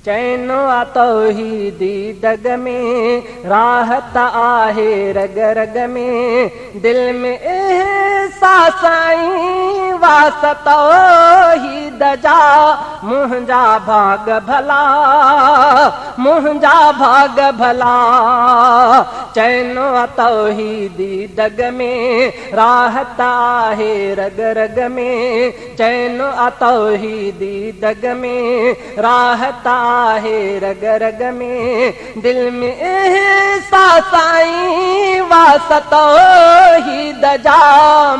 चैनो तौहीदी दग में राहत आहे रग रग में दिल में एहसास आई वास तौहीद जा मुंहिंजा भाग भला मुंहिंजा भाग भला चैनो तौहीदी दग में राहत आहे रग रग में चैनो तौहीदी दग में राहत आहे रग रग में दिल में एहसास आई वास तौहीद जा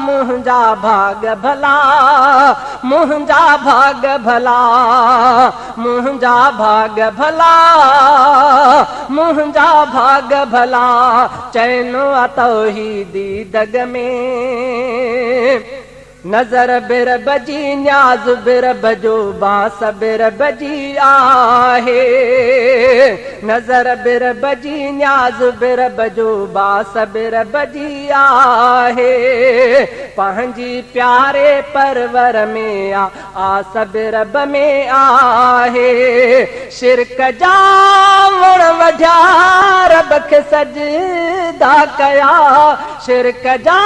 मुंहिंजा भाग भला मुंहिंजा भाग भला मुंहिंजा भाग भला मुंहिंजा भाग भला चैनो तौहीदी दग में नजर बिर बजी न्याज बिर बजो बास बिर बजी आहे नजर बिर बजी न्याज बिर बजो बास बिर बजी आहे पंहिंजी प्यारे परवर में आस बिरब में आहे शिरक जा वण वढिया रब खे सजदा कया शिरक जा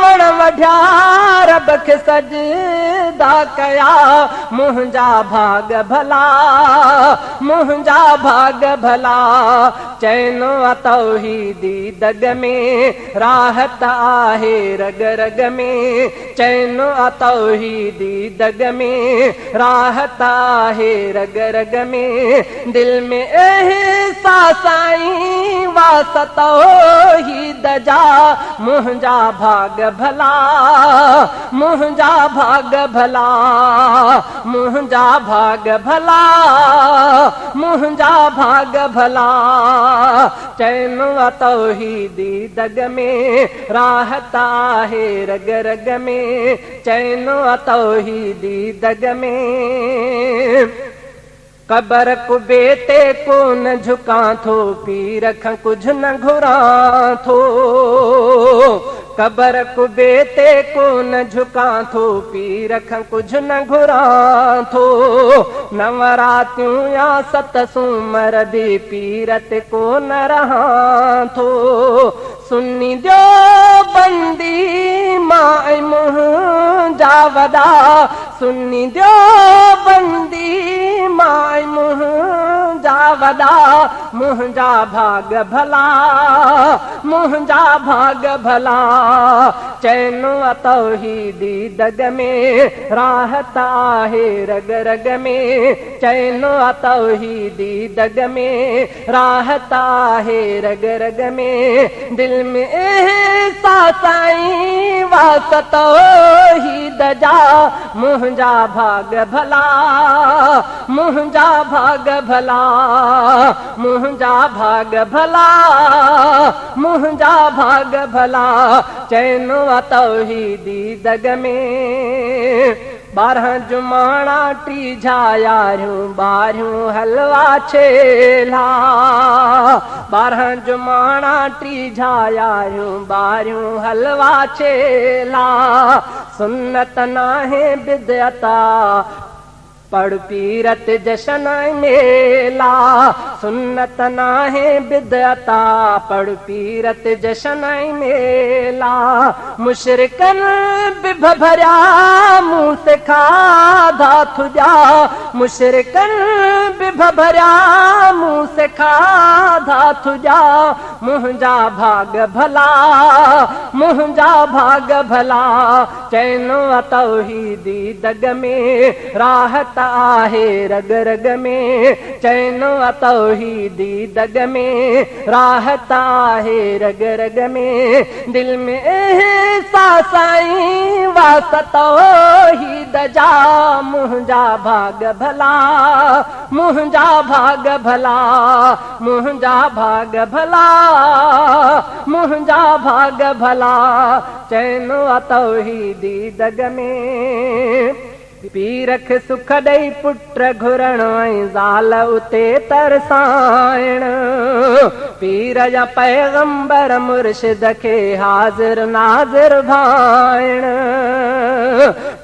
वण वढिया रब खे सजदा कया मुंहिंजा भाग भला मुंहिंजा भाग भला चैनो तौहीदी दग में राहत आहे रग रग में चैनो तौहीदी दग में राहत आहे रग रग में दिल में एहसास आई वास तौहीद जा मुंहिंजा भाग भला मुंहिंजा भाग भला मुंहिंजा भाग भला मुंहिंजा भाग भला चैनो तौहीदी दग में राहत आहे रग रग में चैनो तौहीदी दग में कबर कुबे ते को न झुका थो पी रख कुछ न घुरा थो कबर कुबे ते को न झुका थो पी रख कुछ न घुरा थो नवरातियों या सत सूमर दी पीरत को न रहा थो सुन्नी दियो बंदी मां मुंहिंजा वॾा सुन्नी दियो बंदी मां मुंहिंजा वॾा मुंहिंजा भाग भला मुंहिंजा भाग भला चैनो तौहीदी दग में राहत आहे रग रग में चैनो तौहीदी दग में राहत आहे रग रग में दिल में एहसास आई वास तौहीद जा मुंहिंजा भाग भला मुंहिंजा भाग भला मुंहिंजा भाग भला मुंहिंजा भाग भला चैनो तौहीदी दग में 12 जुमाणा टीझा यारियूं ॿारियूं हलवा छेला 12 जुमाणा टीझा यारियूं ॿारियूं हलवा छेला सुन्नत नाहे बिदअता पढ़ पीरत जशन मेला सुन्नत नाहे बिदअता पढ़ पीरत जशन मेला मुशरिकन बिभ भरिया मुंह से खाधा तुझा मुशरिकन बिभ भरिया मुंह से खाधा तुझा मुंहिंजा भाग भला मुंहिंजा भाग भला चैनो तौहीदी दग में राहत आहे रग रग में चैनो तौहीदी दग में राहत आहे रग रग में दिल में एहसास आई वास तौहीद जा मुंहिंजा भाग भला मुंहिंजा भाग भला मुंहिंजा भाग भला मुंहिंजा भाग भला चैनो तौहीदी दग में पी रख सुख ॾेई पुट घुरण ऐं ज़ाल उते तरसाइण पीर या पैगंबर मुर्शिद के हाजिर नाजिर भाइण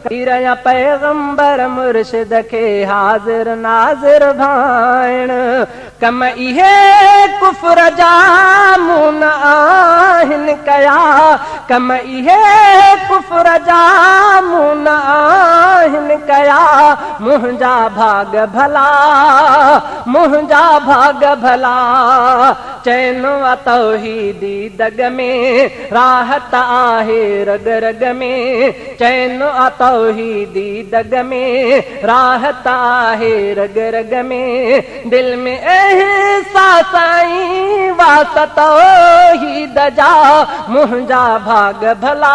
पीर या पैगंबर मुर्शिद के हाजिर नाजिर भाइण कम इहे कुफ्र जा मुन आहिन कया कम इहे कुफ्र जा मुन आहिन कया मुंहिंजा भाग भला मुंहिंजा भाग भला चैनो तौहीदी दग में राहत आहे रग रग में चैनो तौहीदी दग में राहत आहे रग रग में दिल में एहसास आई वास तौहीद जा मुंहिंजा भाग भला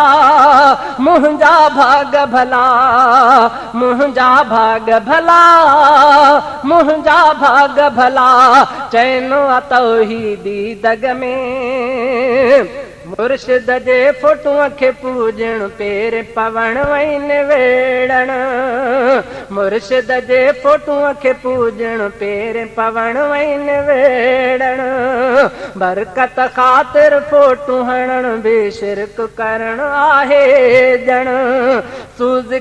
मुंहिंजा भाग भला मुंहिंजा भाग भला मुंहिंजा भाग भला चैनो तौहीदी दग में मुर्शिद जे फोटुअ खे पूजण पेर पवण वइन वेड़ण मुर्शिद जे फोटुअ खे पूजण पेर पवण वइन वेड़ण बरकत ख़ातिर फोटू हणण बेशिरक करण आहे ॼण सूज़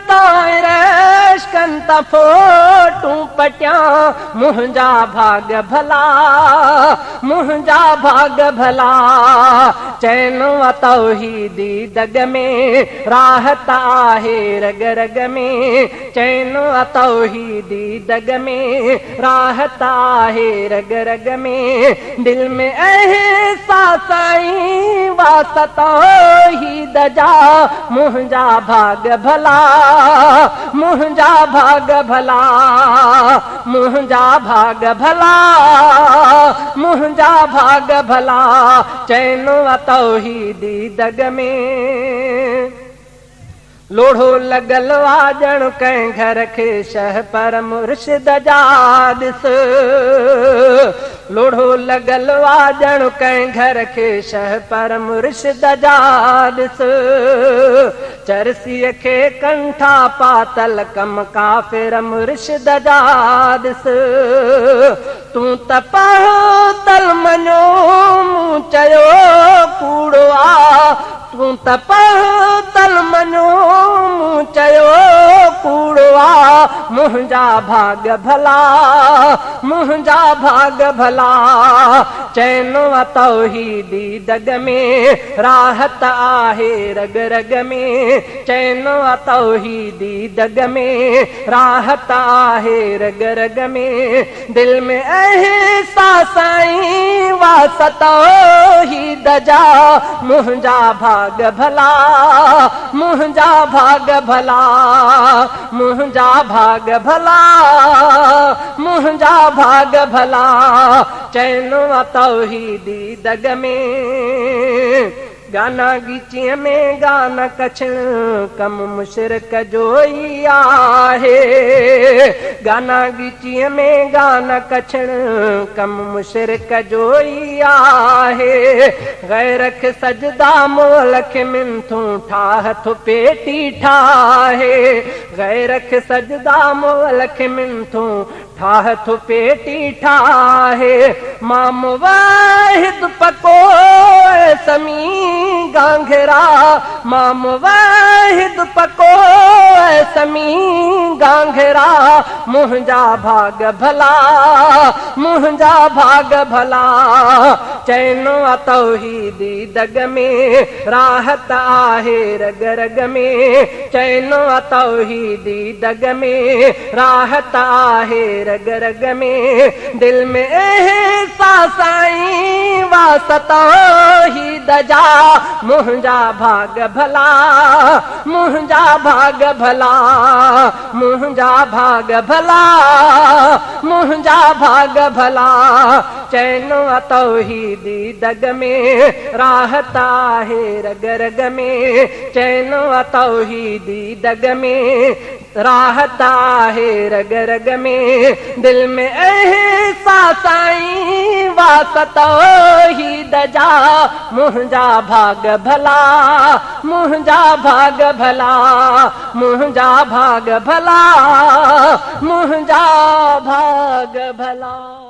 ताइरशकन त फोटू पटिया मुंहिंजा भाग भला मुंहिंजा भाग भला चैनो तौहीदी दग में राहत आहे रग रग में चैनो तौहीदी दग में राहत आहे रग रग में दिल में एहसास आई वास तौहीद जा मुंहिंजा भाग भला मुंहिंजा भाग भला मुंहिंजा भाग भला मुंहिंजा भाग भला चैनो तौहीदी दग में लोढ़ो लगल वाजण कंहिं घर खे शह पर मुर्शिद जा ॾिस लोढ़ो लगल वाजण कंहिं घर खे शह पर मुर्शिद जा ॾिस चरसीअ खे कंठा पातल कम काफ़िर मुर्शिद जा ॾिस तूं त पहुतल मञो मूं चयो कूड़ो आ तूं त पहुतल मञो मूं चयो कूड़ो आ मुंहिंजा भाग भला मुंहिंजा भाग भला चैनो तौहीदी दग में राहत आहे रग रग में चैनो तौहीदी दग में राहत आहे रग रग में दिल में एहसास आई वास तौहीद जा मुंहिंजा भाग भला मुंहिंजा भाग भला मुंहिंजा भाग भला मुंहिंजा भाग भला चैनो तौहीदी दग में गाना गीचीअ में गाना कछण कम मुशरिक जो ई आहे गाना गीचीअ में गाना कछण कम मुशरिक जो ई आहे गैरख सजदा मोल खे मिंथूं ठाह थो पेटी ठाहे गैरख सजदा मोल खे मिंथूं ठाह थो पेटी ठाहे माम वाहिद पको समी गांघरा माम वाहिद पको समी गांघरा मुंहिंजा भाग भला मुंहिंजा भाग भला चैनो तौहीदी दग में राहत आहे रग रग में चैनो तौहीदी दग में राहत आहे रग रग में दिल में एहसास आई वास तौहीद जा मुंहिंजा भाग भला मुंहिंजा भाग भला मुंहिंजा भाग भला मुंहिंजा भाग भला चैनो तौहीदी दग में राहत आहे रग रग में चैनो तौहीदी दग में राहत आहे रग रग में दिल में एहसास आई वास तौहीद जा मुंहिंजा भाग भला मुंहिंजा भाग भला मुंहिंजा भाग भला मुंहिंजा भाग भला।